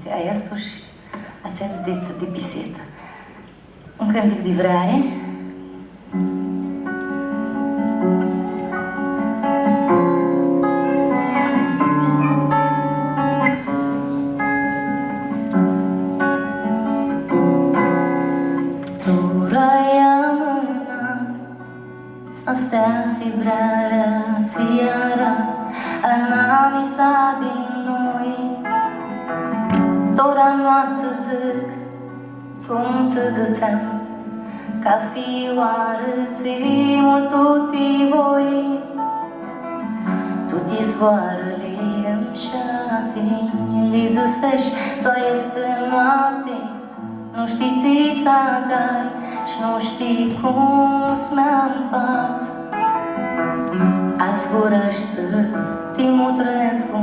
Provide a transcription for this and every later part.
a jastos, a cel de piseta. Un cântic de vrare. Să stea sibrarea țiara, anamisa din noi. Tora noastră zic, cum să zățeam, ca fioară ții mult tuti voi. Tuti zboarele îmi șapini, li zusești, doar este noapte. Nu știți sadari și nu știi cum să-mi împați. Azburăști Timotrescu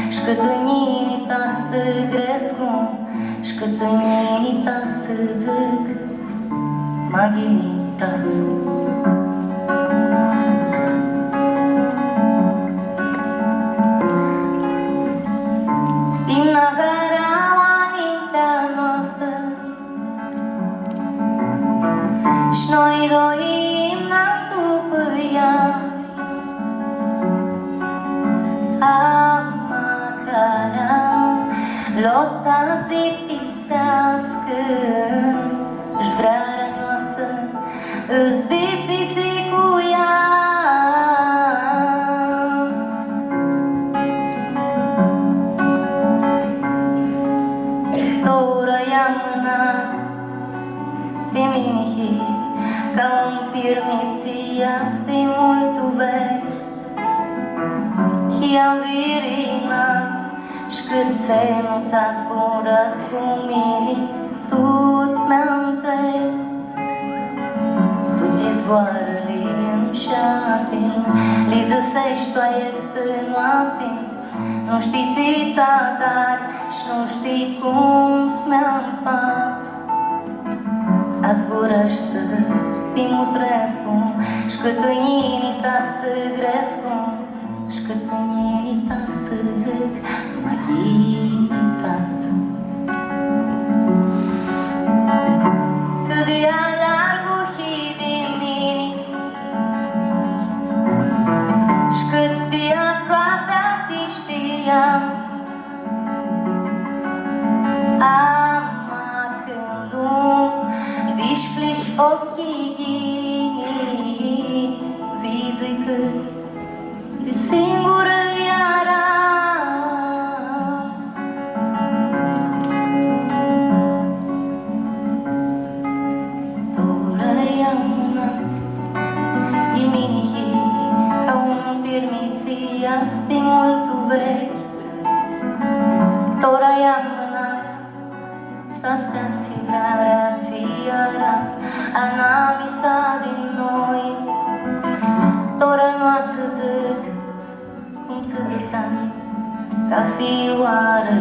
și cât în inita să grescu și cât în inita să zic maghinitați. Noi doi n-am după ea Amacalea Lotați de pisească Și vrearea noastră îți de pisicu ea. Tora i-am mânat de minihi ca un pirmițiaste mult vechi. I-am virinat și cât țenuța zburăs cu mili, tot mi-am trec. Tot izboarele îmi șapini, li zăsești toa este noapte. Nu știți sadari și nu știi cum să-mi împați. Azburăști Timotrescu și cât în inita să grescu și cât în inita să zic maghinitați. Cât de-a largu de mine și cât de-aproape te știam. Dișpliși ochii ghini, vizui cât de singură eram. Tora i-am mânat din minihi ca un pirmițiaste mult vechi. Tora i-am mânat să stea sigrarea țiara, anamisa din noi. Tora noastră zic, cum să zățeam, ca fioară